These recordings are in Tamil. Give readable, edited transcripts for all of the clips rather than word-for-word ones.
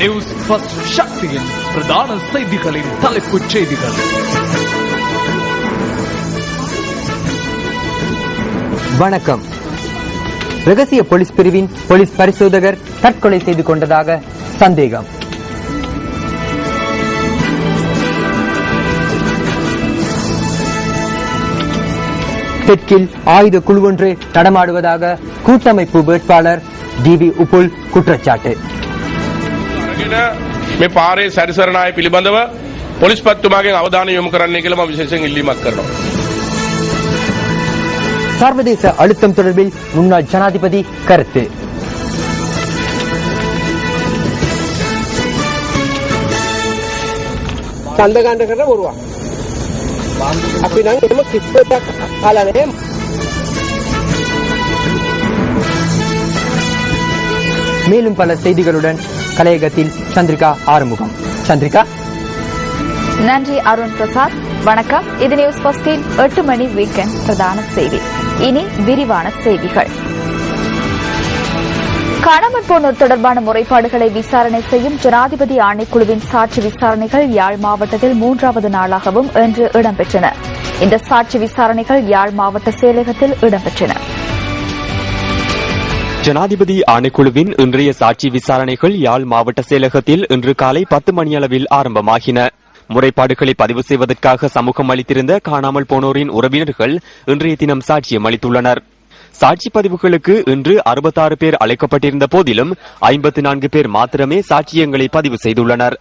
நியூஸ் ஃபர்ஸ்ட் சக்தியின் பிரதான செய்திகளின் தலைப்புச் செய்திகள். வணக்கம். ரகசிய போலீஸ் பிரிவின் போலீஸ் பரிசோதகர் தற்கொலை செய்து கொண்டதாக சந்தேகம். தெற்கில் ஆயுத குழு ஒன்று நடமாடுவதாக கூட்டமைப்பு வேட்பாளர் டிவி உப்புல் குற்றச்சாட்டு. මේ පාරේ සැරිසරණය පිළිබඳව පොලිස් පත්තුමාගෙන් අවධානය යොමු කරන්න කියලා මම විශේෂයෙන් ඉල්ලීමක් කරනවා. சர்வதேச அழுத்தம் தொடர்பில் முன்னாள் ஜனாதிபதி கருத்து. සඳගන්න බොරුවක්. අපි නම් එම කිසිවක් අහලා නැහැ. மேலும் பல செய்திகளுடன் கலையகத்தில் சந்திரிகா ஆறுமுகம். சந்திரிகா. நன்றி அருண் பிரசாத். வணக்கம். இது நியூஸ் ஃபர்ஸ்டின் 8 மணி வீக்கெண்ட் பிரதான செய்தி. இனி விரிவான செய்திகள். காணாமல் போனோர் தொடர்பான முறைப்பாடுகளை விசாரணை செய்யும் ஜனாதிபதி ஆணைக்குழுவின் சாட்சி விசாரணைகள் யாழ் மாவட்டத்தில் 3வது நாளாகவும் இன்று இடம்பெற்றன. இந்த சாட்சி விசாரணைகள் யாழ் மாவட்ட செயலகத்தில் இடம்பெற்றன. ஜனாதிபதி ஆணைக்குழுவின் இன்றைய சாட்சி விசாரணைகள் யாழ் மாவட்ட செயலகத்தில் இன்று காலை 10 மணியளவில் ஆரம்பமாகின. முறைப்பாடுகளை பதிவு செய்வதற்காக சமூகம் அளித்திருந்த காணாமல் போனோரின் உறவினர்கள் இன்றைய தினம் சாட்சியம் அளித்துள்ளனர். சாட்சி பதிவுகளுக்கு இன்று 66 பேர் அழைக்கப்பட்டிருந்த போதிலும் 54 பேர் மாத்திரமே சாட்சியங்களை பதிவு செய்துள்ளனர்.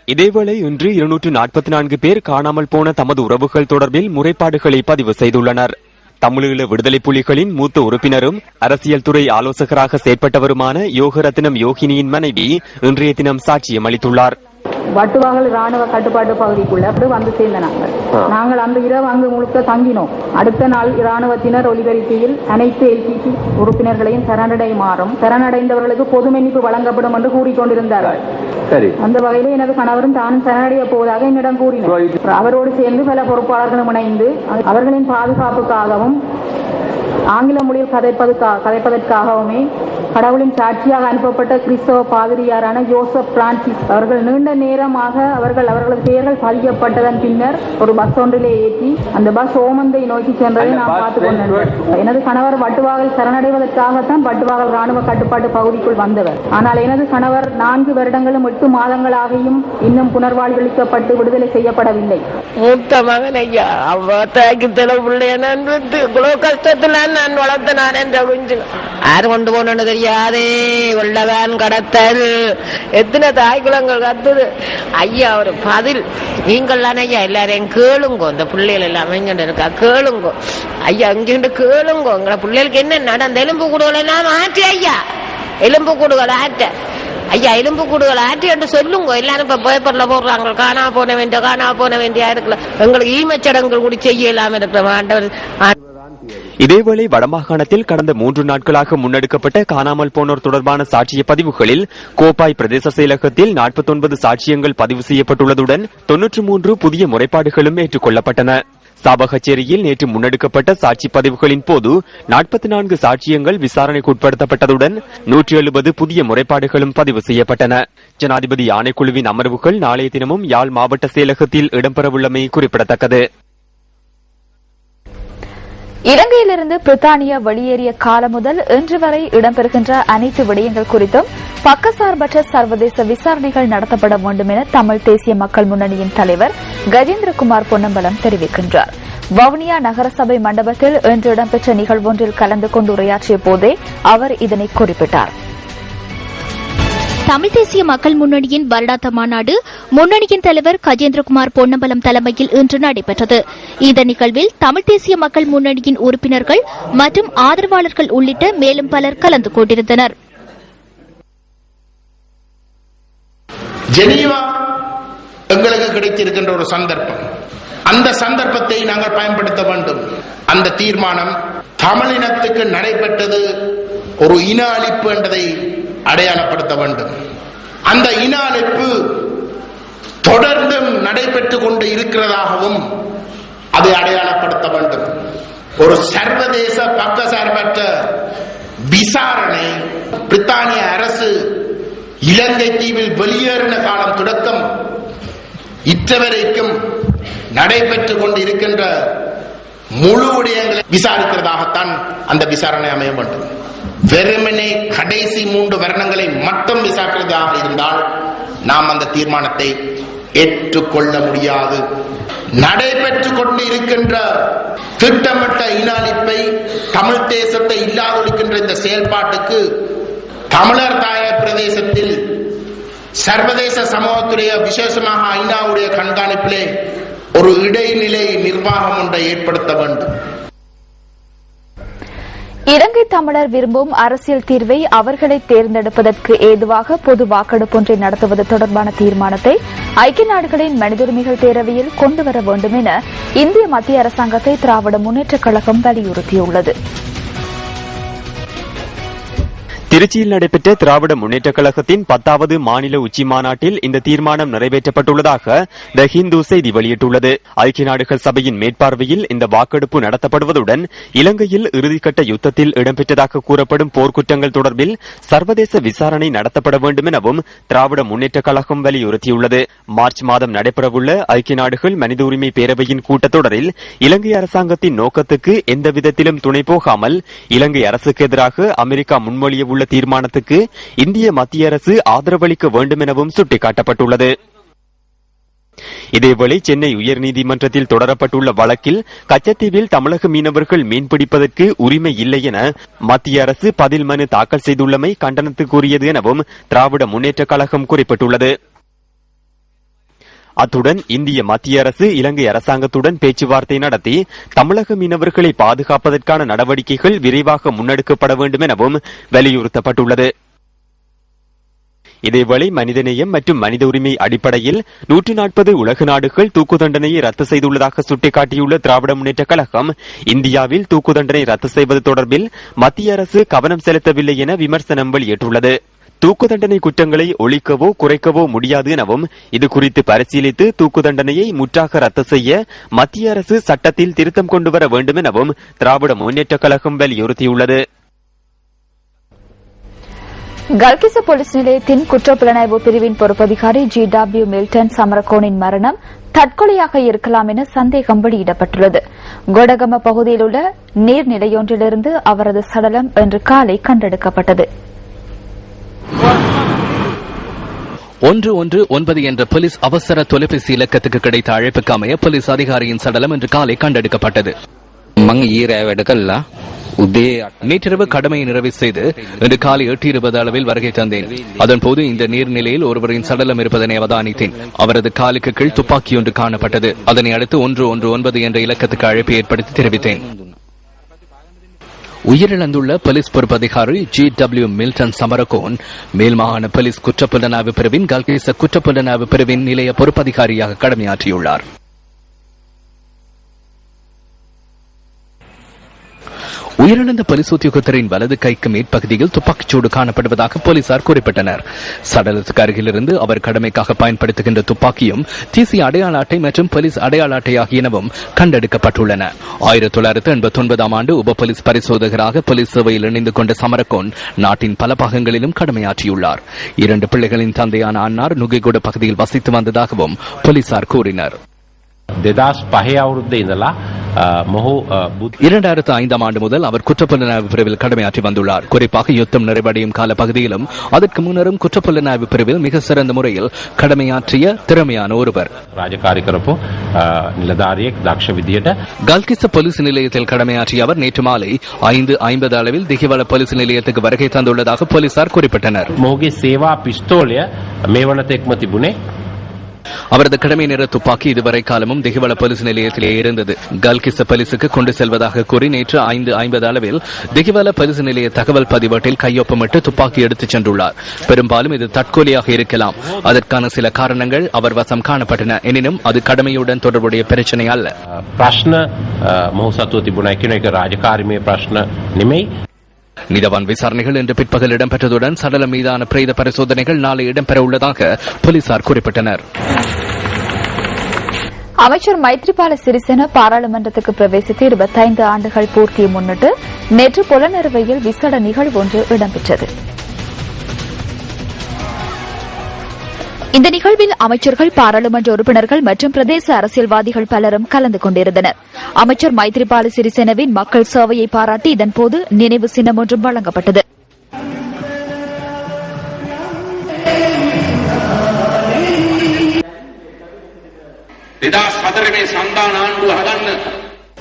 இதேவேளை இன்று 244 பேர் காணாமல் போன தமது உறவுகள் தொடர்பில் முறைப்பாடுகளை பதிவு செய்துள்ளனர். தமிழீழ விடுதலை புலிகளின் மூத்த உறுப்பினரும் அரசியல் துறை ஆலோசகராக செயற்பட்டவருமான யோகரத்னம் யோகினியின் மனைவி இன்றைய தினம் சாட்சியம் அளித்துள்ளார். வட்டுவாகல் ராணுவ கட்டுப்பாட்டு பகுதிக்குள்ள வந்து சேர்ந்த நாங்கள் அந்த இரவு அங்கு முழுக்க தங்கினோம். அடுத்த நாள் ராணுவத்தினர் ஒலிபெருக்கியில் அனைத்து எல்பிசி உறுப்பினர்களையும் சரணடைந்தவர்களுக்கு பொது மன்னிப்பு வழங்கப்படும் என்று கூறிக்கொண்டிருந்தார்கள். அந்த வகையில் எனது கணவரும் தானும் சரணடைய போவதாக என்னிடம் கூறினார். அவரோடு சேர்ந்து பல பொறுப்பாளர்களும் இணைந்து அவர்களின் பாதுகாப்புக்காகவும் ஆங்கில மொழியில் கதைப்பதற்காகவுமே கடவுளின் சாட்சியாக அனுப்பப்பட்ட கிறிஸ்தவ பாதிரியாரான ஜோசப் பிரான்சிஸ் அவர்கள் நீண்ட நேரமாக அவர்களது பெயர்கள் பதிக்கப்பட்டதன் பின்னர் ஒரு பஸ் ஒன்றிலே ஏற்றி அந்த பஸ் ஓமந்தை நோக்கி சென்றதை நான் பார்த்துக் கொண்டேன். எனது கணவர் வட்டுவாகல் சரணடைவதற்காகத்தான் வட்டுவாகல் ராணுவ கட்டுப்பாட்டு பகுதிக்குள் வந்தவர். ஆனால் எனது கணவர் 4 வருடங்களும் 8 மாதங்களாகியும் இன்னும் புனர்வாழ்வளிக்கப்பட்டு விடுதலை செய்யப்படவில்லை. மூத்த மகன் ஐயா கஷ்டத்தில் நான் வளர்த்த நான் என்ற யாரு கொண்டு போனு தெரியாதே உள்ளவன் கடத்தல் எத்தனை தாய் குளங்கள் கத்துது ஐயா. ஒரு பதில் நீங்கள் ஐயா எல்லாரையும் கேளுங்கோ. இந்த பிள்ளைகள் எல்லாம் இங்க இருக்கா கேளுங்கோ ஐயா. இங்கிருந்து கேளுங்கோ. உங்களை பிள்ளைகளுக்கு என்ன நடந்த எலும்பு கூடுகள் எல்லாம் ஆற்றி ஐயா. எலும்பு கூடுகள் ஆற்ற ஐயா. எலும்பு கூடுகள் ஆற்றி என்று சொல்லுங்க. எல்லாரும் இப்ப பேப்பர்ல போடுறாங்க காணா போன வேண்டிய இருக்குல்ல. எங்களுக்கு ஈமச்சடங்குகள் கூட செய்ய இல்லாம இருக்கிற. இதேவேளை வடமாகாணத்தில் கடந்த 3 நாட்களாக முன்னெடுக்கப்பட்ட காணாமல் போனோர் தொடர்பான சாட்சிய பதிவுகளில் கோப்பாய் பிரதேச செயலகத்தில் 49 சாட்சியங்கள் பதிவு செய்யப்பட்டுள்ளதுடன் 93 புதிய முறைப்பாடுகளும் ஏற்றுக்கொள்ளப்பட்டன. சாபகச்சேரியில் நேற்று முன்னெடுக்கப்பட்ட சாட்சி பதிவுகளின் போது 44 சாட்சியங்கள் விசாரணைக்கு உட்படுத்தப்பட்டதுடன் 170 புதிய முறைப்பாடுகளும் பதிவு செய்யப்பட்டன. ஜனாதிபதி ஆணைக்குழுவின் அமர்வுகள் நாளைய தினமும் யாழ் மாவட்ட செயலகத்தில் இடம்பெறவுள்ளமை குறிப்பிடத்தக்கது. இலங்கையிலிருந்து பிரித்தானியா வெளியேறிய காலம் முதல் இன்று வரை இடம்பெறுகின்ற அனைத்து விடயங்கள் குறித்தும் பக்கசார்பற்ற சர்வதேச விசாரணைகள் நடத்தப்பட வேண்டும் என தமிழ் தேசிய மக்கள் முன்னணியின் தலைவர் கஜேந்திரகுமார் பொன்னம்பலம் தெரிவிக்கின்றார். வவுனியா நகரசபை மண்டபத்தில் இன்று இடம்பெற்ற நிகழ்வொன்றில் கலந்து கொண்டு உரையாற்றிய போதே அவர் இதனை குறிப்பிட்டார். தமிழ் தேசிய மக்கள் முன்னணியின் வருடாந்த மாநாடு முன்னணியின் தலைவர் கஜேந்திரகுமார் பொன்னம்பலம் தலைமையில் இன்று நடைபெற்றது. இந்த நிகழ்வில் தமிழ் தேசிய மக்கள் முன்னணியின் உறுப்பினர்கள் மற்றும் ஆதரவாளர்கள் உள்ளிட்ட மேலும் பலர் கலந்து கொண்டிருந்தனர். ஜெனீவா எங்களுக்கு கிடைத்திருக்கின்ற ஒரு சந்தர்ப்பம். அந்த சந்தர்ப்பத்தை நாங்கள் பயன்படுத்த வேண்டும். அந்த தீர்மானம் தமிழினத்துக்கு நடைபெற்றது ஒரு இன அழிப்பு என்பதை அடையாளப்படுத்த வேண்டும். அந்த இன அழிப்பு தொடர்ந்தும் நடைபெற்றுக் கொண்டு இருக்கிறதாகவும் அதை அடையாளப்படுத்த வேண்டும். ஒரு சர்வதேச பக்கசார்பற்ற விசாரணை பிரித்தானிய அரசு இலங்கை தீவில் வெளியேறின காலம் தொடக்கம் இற்றவரைக்கும் நடைபெற்றுக் கொண்டிருக்கின்ற முழு விடயங்களை விசாரிக்கிறதாகத்தான் அந்த விசாரணை அமைய வேண்டும். வெறுமனே கடைசி 3 வருடங்களை மட்டும் விசாரிக்கிறதாக இருந்தால் நாம் அந்த தீர்மானத்தை ஏற்றுக்கொள்ள முடியாது. நடைபெற்றுக் கொண்டு இருக்கின்ற திட்டமிட்ட இன அழிப்பை, தமிழ் தேசத்தை இல்லாதொழிக்கின்ற இந்த செயல்பாட்டுக்கு தமிழர் தாயக பிரதேசத்தில் சர்வதேச சமூகத்துடைய விசேஷமாக ஐநாவுடைய கண்காணிப்பிலே ஒரு இடைநிலை நிர்வாகம் ஒன்றை ஏற்படுத்த வேண்டும். இலங்கை தமிழர் விரும்பும் அரசியல் தீர்வை அவர்களை தேர்ந்தெடுப்பதற்கு ஏதுவாக பொது வாக்கெடுப்பு ஒன்றை நடத்துவது தொடர்பான தீர்மானத்தை ஐக்கிய நாடுகளின் மனித உரிமைகள் பேரவையில் கொண்டுவர வேண்டும் என இந்திய மத்திய அரசாங்கத்தை திராவிட முன்னேற்றக் கழகம் வலியுறுத்தியுள்ளது. திருச்சியில் நடைபெற்ற திராவிட முன்னேற்றக் கழகத்தின் 10வது மாநில உச்சி மாநாட்டில் இந்த தீர்மானம் நிறைவேற்றப்பட்டுள்ளதாக த ஹிந்து செய்தி வெளியிட்டுள்ளது. ஐக்கிய நாடுகள் சபையின் மேற்பார்வையில் இந்த வாக்கெடுப்பு நடத்தப்படுவதுடன் இலங்கையில் இறுதிக்கட்ட யுத்தத்தில் இடம்பெற்றதாக கூறப்படும் போர்க்குற்றங்கள் தொடர்பில் சர்வதேச விசாரணை நடத்தப்பட வேண்டும் எனவும் திராவிட முன்னேற்றக் கழகம் வலியுறுத்தியுள்ளது. மார்ச் மாதம் நடைபெறவுள்ள ஐக்கிய நாடுகள் மனித உரிமை பேரவையின் கூட்டத்தொடரில் இலங்கை அரசாங்கத்தின் நோக்கத்துக்கு எந்தவிதத்திலும் துணை போகாமல் இலங்கை அரசுக்கு எதிராக அமெரிக்கா முன்மொழிய உள்ள தீர்மானத்துக்கு இந்திய மத்திய அரசு ஆதரவளிக்க வேண்டும் எனவும் சுட்டிக்காட்டப்பட்டுள்ளது. இதேவேளை சென்னை உயர்நீதிமன்றத்தில் தொடரப்பட்டுள்ள வழக்கில் கச்சத்தீவில் தமிழக மீனவர்கள் மீன்பிடிப்பதற்கு உரிமை இல்லை என மத்திய அரசு பதில் மனு தாக்கல் செய்துள்ளமை கண்டனத்துக்குரியது எனவும் திராவிட முன்னேற்றக் கழகம் குறிப்பிட்டுள்ளது. அத்துடன் இந்திய மத்திய அரசு இலங்கை அரசாங்கத்துடன் பேச்சுவார்த்தை நடத்தி தமிழக மீனவர்களை பாதுகாப்பதற்கான நடவடிக்கைகள் விரைவாக முன்னெடுக்கப்பட வேண்டும் எனவும் வலியுறுத்தப்பட்டுள்ளது. இதேவேளை மனிதநேயம் மற்றும் மனித உரிமை அடிப்படையில் 140 உலக நாடுகள் தூக்கு தண்டனையை ரத்து செய்துள்ளதாக சுட்டிக்காட்டியுள்ள திராவிட முன்னேற்றக் கழகம் இந்தியாவில் தூக்கு தண்டனை ரத்து செய்வது தொடர்பில் மத்திய அரசு கவனம் செலுத்தவில்லை என விமர்சனம் வெளியிட்டுள்ளது. தூக்கு தண்டனை குற்றங்களை ஒழிக்கவோ குறைக்கவோ முடியாது எனவும் இதுகுறித்து பரிசீலித்து தூக்கு தண்டனையை முற்றாக ரத்து செய்ய மத்திய அரசு சட்டத்தில் திருத்தம் கொண்டுவர வேண்டும் எனவும் திராவிட முன்னேற்றக் கழகம் வலியுறுத்தியுள்ளது. கல்கிச போலீஸ் நிலையத்தின் குற்றப்புலனாய்வு பிரிவின் பொறுப்பதிகாரி GW மில்டன் சமரகோனின் மரணம் தற்கொலையாக இருக்கலாம் என சந்தேகம் வெளியிடப்பட்டுள்ளது. கொடகம பகுதியில் உள்ள நீர்நிலையொன்றிலிருந்து அவரது சடலம் இன்று காலை கண்டெடுக்கப்பட்டது. 119 என்ற போலீஸ் அவசர தொலைபேசி இலக்கத்துக்கு கிடைத்த அழைப்புக்கு அமைய போலீஸ் அதிகாரியின் சடலம் இன்று காலை கண்டெடுக்கப்பட்டது. நேற்றிரவு கடமையை நிறைவு செய்து இன்று காலை 8:20 அளவில் வருகை தந்தேன். அதன்போது இந்த நீர்நிலையில் ஒருவரின் சடலம் இருப்பதனை அவதானித்தேன். அவரது காலுக்கு கீழ் துப்பாக்கி ஒன்று காணப்பட்டது. அதனை அடுத்து 119 என்ற இலக்கத்துக்கு அழைப்பு ஏற்படுத்தி தெரிவித்தேன். உயிரிழந்துள்ள போலீஸ் பொறுப்பதிகாரி GW மில்டன் சமரகோன் மேல் மாகாண போலீஸ் குற்றப்புலனாய்வு பிரிவின் கல்கிச குற்றப்புலனாய்வு பிரிவின் நிலைய பொறுப்பதிகாரியாக கடமையாற்றியுள்ளார். உயிரிழந்த போலீஸ் உத்தியோகத்தரின் வலது கைக்கு மேற்பகுதியில் துப்பாக்கிச்சூடு காணப்படுவதாக போலீசார் குறிப்பிட்டனர். சடலத்துக்கு அருகிலிருந்து அவர் கடமைக்காக பயன்படுத்துகின்ற துப்பாக்கியும் தேசிய அடையாள அட்டை மற்றும் போலீஸ் அடையாள அட்டை ஆகியனவும் கண்டெடுக்கப்பட்டுள்ளன. 1989 ஆண்டு உப போலீஸ் பரிசோதகராக போலீஸ் சேவையில் இணைந்து கொண்ட சமரகோன் நாட்டின் பல பாகங்களிலும் கடமையாற்றியுள்ளார். 2 பிள்ளைகளின் தந்தையான அன்னார் நுகைகொட பகுதியில் வசித்து வந்ததாகவும் போலீசார் கூறினர். 2005 ஆண்டு முதல் அவர் குற்றப்புலனாய்வு பிரிவில் கடமையாற்றி வந்துள்ளார். குறிப்பாக யுத்தம் நிறைவடையும் கால பகுதியிலும் அதற்கு முன்னரும் குற்றப்புலனாய்வு பிரிவில் மிக சிறந்த முறையில் கடமையாற்றிய திறமையான ஒருவர். கல்கிச போலீஸ் நிலையத்தில் கடமையாற்றிய அவர் நேற்று மாலை 5:50 அளவில் திகிவல போலீஸ் நிலையத்துக்கு வருகை தந்துள்ளதாக போலீசார் குறிப்பிட்டனர். அவரது கடமை நிற துப்பாக்கி இதுவரை காலமும் திகிவல போலீஸ் நிலையத்திலே இருந்தது. கல்கிச போலீசுக்கு கொண்டு செல்வதாக கூறி நேற்று 5:50 அளவில் திகிவல போலீஸ் நிலைய தகவல் பதிவேட்டில் கையொப்பமிட்டு துப்பாக்கி எடுத்துச் சென்றுள்ளார். பெரும்பாலும் இது தற்கொலையாக இருக்கலாம். அதற்கான சில காரணங்கள் அவர் வசம் காணப்பட்டன. எனினும் அது கடமையுடன் தொடர்புடைய பிரச்சனை அல்ல. நீதவான் விசாரணைகள் இன்று பிற்பகல் இடம்பெற்றதுடன் சடலம் மீதான பிரேத பரிசோதனைகள் நாளை இடம்பெற உள்ளதாக போலீசார் குறிப்பிட்டனர். அமைச்சர் மைத்ரிபால சிறிசேன பாராளுமன்றத்துக்கு பிரவேசித்து 25 ஆண்டுகள் பூர்த்தியை முன்னிட்டு நேற்று புலனறுவையில் விசேட நிகழ்வு ஒன்று இடம்பெற்றது. இந்த நிகழ்வில் அமைச்சர்கள், பாராளுமன்ற உறுப்பினர்கள் மற்றும் பிரதேச அரசியல்வாதிகள் பலரும் கலந்து கொண்டிருந்தனர். அமைச்சர் மைத்ரிபால சிறிசேனவின் மக்கள் சேவையை பாராட்டி இதன்போது நினைவு சின்னம் ஒன்றும் வழங்கப்பட்டது.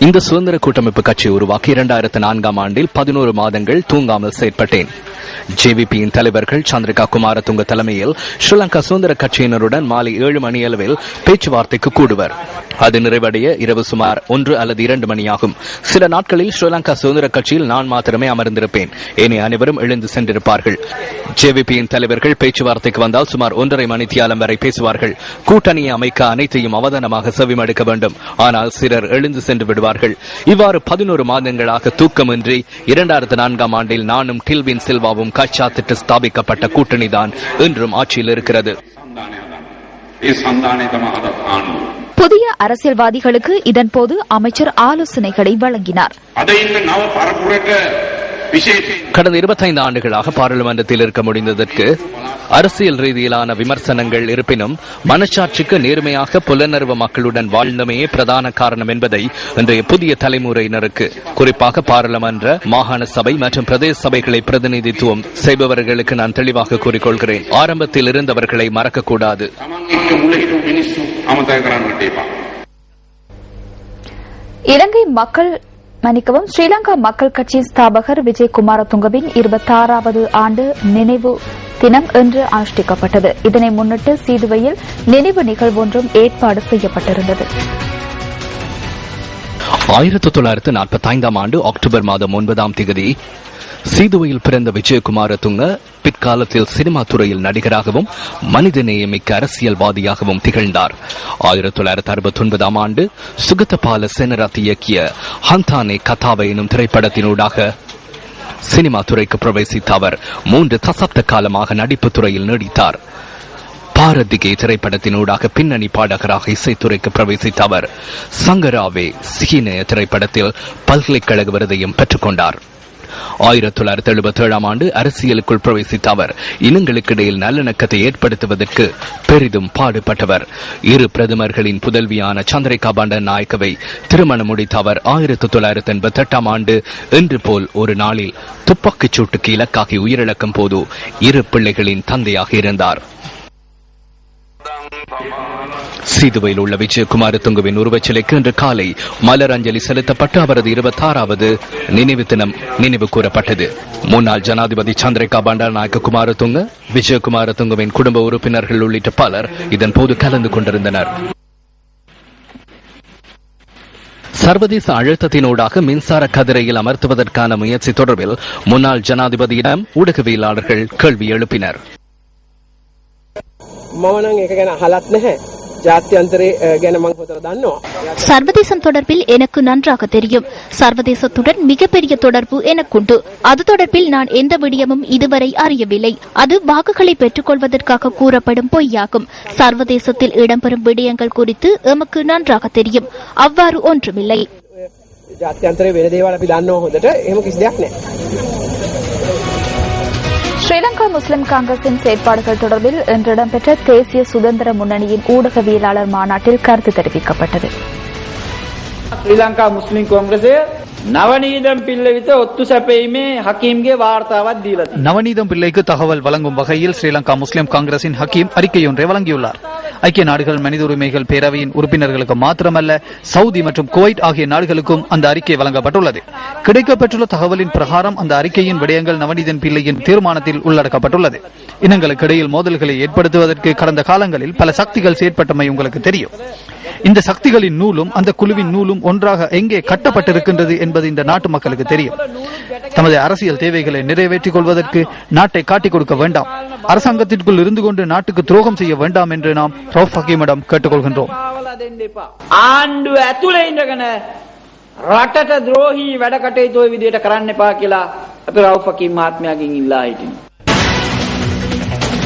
இந்த சுதந்திர கூட்டமைப்பு கட்சி உருவாக்கி 2004ஆம் ஆண்டில் 11 மாதங்கள் தூங்காமல் செயற்பட்டேன். ஜேவிபியின் தலைவர்கள் சந்திரிகா குமாரதுங்க தலைமையில் ஸ்ரீலங்கா சுதந்திர கட்சியினருடன் மாலை 7 மணியளவில் பேச்சுவார்த்தைக்கு கூடுவர். அது நிறைவடைய இரவு சுமார் 1 அல்லது 2 மணியாகும். சில நாட்களில் ஸ்ரீலங்கா சுதந்திர கட்சியில் நான் மாத்திரமே அமர்ந்திருப்பேன். ஏனைய அனைவரும் எழுந்து சென்றிருப்பார்கள். ஜேவிபியின் தலைவர்கள் பேச்சுவார்த்தைக்கு வந்தால் சுமார் 1.5 மணித்தியாலம் வரை பேசுவார்கள். கூட்டணியை அமைக்க அனைத்தையும் அவதானமாக செவிமடுக்க வேண்டும். ஆனால் சிலர் எழுந்து சென்று விடுவார்கள். இவ்வாறு 11 மாதங்களாக தூக்கமின்றி 2004ஆம் ஆண்டில் நானும் டில்வின் சில்வாவும் கச்சாத்திட்டு ஸ்தாபிக்கப்பட்ட கூட்டணிதான் இன்றும் ஆட்சியில் இருக்கிறது. புதிய அரசியல்வாதிகளுக்கு இதன்போது அமைச்சர் ஆலோசனைகளை வழங்கினார். கடந்த 25 ஆண்டுகளாக பாராளுமன்றத்தில் இருக்க முடிந்ததற்கு அரசியல் ரீதியிலான விமர்சனங்கள் இருப்பினும் மனசாட்சிக்கு நேர்மையாக புலனர்வு மக்களுடன் வாழ்ந்தமையே பிரதான காரணம் என்பதை இன்றைய புதிய தலைமுறையினருக்கு, குறிப்பாக பாராளுமன்ற, மாகாண சபை மற்றும் பிரதேச சபைகளை பிரதிநிதித்துவம் செய்பவர்களுக்கு நான் தெளிவாக கூறிக்கொள்கிறேன். ஆரம்பத்தில் இருந்தவர்களை மறக்கக்கூடாது. இலங்கை மக்கள் ஸ்ரீலங்கா மக்கள் கட்சியின் ஸ்தாபகர் விஜய் குமாரதுங்கவின் 26வது ஆண்டு நினைவு தினம் இன்று அனுஷ்டிக்கப்பட்டது. இதனை முன்னிட்டு சீதுவையில் நினைவு நிகழ்வு ஒன்றும் ஏற்பாடு செய்யப்பட்டிருந்தது. 1945ஆம் ஆண்டு அக்டோபர் மாதம் 9ஆம் தேதி சீதுவையில் பிறந்த விஜயகுமாரதுங்க பிற்காலத்தில் சினிமா துறையில் நடிகராகவும் மனிதநேயமிக்க அரசியல்வாதியாகவும் திகழ்ந்தார். 1969ஆம் ஆண்டு சுகதபால செனரத் இயக்கிய ஹந்தானே கதாவை எனும் திரைப்படத்தினூடாக சினிமா துறைக்கு பிரவேசித்த அவர் 3 தசாப்த காலமாக நடிப்பு துறையில் நீடித்தார். பாரதிகே திரைப்படத்தினூடாக பின்னணி பாடகராக இசைத்துறைக்கு பிரவேசித்த அவர் சங்கராவே சிகினய திரைப்படத்தில் பல்கலைக்கழக விருதையும் பெற்றுக்கொண்டார். 1977ஆம் ஆண்டு அரசியலுக்குள் பிரவேசித்த அவர் இனங்களுக்கிடையில் நல்லிணக்கத்தை ஏற்படுத்துவதற்கு பெரிதும் பாடுபட்டவர். 2 பிரதமர்களின் புதல்வியான சந்திரிகா பண்டாரநாயக்கவை திருமணம் முடித்த அவர் 1988ஆம் ஆண்டு இன்று போல் ஒரு நாளில் துப்பாக்கிச் சூட்டுக்கு இலக்காகி உயிரிழக்கும் போது 2 பிள்ளைகளின் தந்தையாக இருந்தார். சீதுவையில் உள்ள விஜயகுமாரதுங்கவின் உருவச்சிலைக்கு இன்று காலை மலர் அஞ்சலி செலுத்தப்பட்டு அவரது 26வது நினைவு தினம் நினைவு கூறப்பட்டது. முன்னாள் ஜனாதிபதி சந்திரிகா பண்டாரநாயக்க குமாரதுங்க, விஜயகுமாரதுங்கவின் குடும்ப உறுப்பினர்கள் உள்ளிட்ட பலர் இதன் போது கலந்து கொண்டிருந்தனர். சர்வதேச அழுத்தத்தினூடாக மின்சார கதிரையில் அமர்த்துவதற்கான முயற்சி தொடர்பில் முன்னாள் ஜனாதிபதியிடம் ஊடகவியலாளர்கள் கேள்வி எழுப்பினர். சர்வதேசம் தொடர்பில் எனக்கு நன்றாக தெரியும். சர்வதேசத்துடன் மிகப்பெரிய தொடர்பு எனக்குண்டு. அது தொடர்பில் நான் எந்த விடயமும் இதுவரை அறியவில்லை. அது வாக்குகளை பெற்றுக் கொள்வதற்காக கூறப்படும் பொய்யாகும். சர்வதேசத்தில் இடம்பெறும் விடயங்கள் குறித்து எமக்கு நன்றாக தெரியும். அவ்வாறு ஒன்றுமில்லை. ஸ்ரீலங்கா முஸ்லிம் காங்கிரசின் செயற்பாடுகள் தொடர்பில் இன்று இடம்பெற்ற தேசிய சுதந்திர முன்னணியின் ஊடகவியலாளர் மாநாட்டில் கருத்து தெரிவிக்கப்பட்டது. ஸ்ரீலங்கா முஸ்லிம் காங்கிரஸ் நவநீதம் பிள்ளைவித்த ஒத்து சபையுமே ஹக்கீம்கே வார்த்தாவத் தீலது. நவநீதம் பிள்ளைக்கு தகவல் வழங்கும் வகையில் ஸ்ரீலங்கா முஸ்லிம் காங்கிரசின் ஹக்கீம் அறிக்கையொன்றை வழங்கியுள்ளார். ஐக்கிய நாடுகள் மனித உரிமைகள் பேரவையின் உறுப்பினர்களுக்கு மாத்திரமல்ல, சவுதி மற்றும் குவைட் ஆகிய நாடுகளுக்கும் அந்த அறிக்கை வழங்கப்பட்டுள்ளது. கிடைக்கப்பெற்றுள்ள தகவலின் பிரகாரம் அந்த அறிக்கையின் விடயங்கள் நவநீதன் பிள்ளையின் தீர்மானத்தில் உள்ளடக்கப்பட்டுள்ளது. இனங்களுக்கு இடையில் மோதல்களை ஏற்படுத்துவதற்கு கடந்த காலங்களில் பல சக்திகள் செயற்பட்டமை உங்களுக்கு தெரியும். இந்த சக்திகளின் நூலும் அந்த குழுவின் நூலும் ஒன்றாக எங்கே கட்டப்பட்டிருக்கின்றது என்பது இந்த நாட்டு மக்களுக்கு தெரியும். தமது அரசியல் தேவைகளை நிறைவேற்றிக் கொள்வதற்கு நாட்டை காட்டிக் கொடுக்க வேண்டாம். அரசாங்கத்திற்குள் இருந்து கொண்டு நாட்டுக்கு துரோகம் செய்ய வேண்டாம் என்று நாம் ரவுஃப் ஹக்கீமிடம் கேட்டுக்கொள்கின்றோம். ආණ්ඩුව ඇතුලේ ඉඳගෙන රටට ද්‍රෝහී වැඩ කටයුතු ඔය විදියට කරන්න එපා කියලා අපි රවුෆ් හකීම් මහත්මයාගෙන් ඉල්ලා හිටිනවා.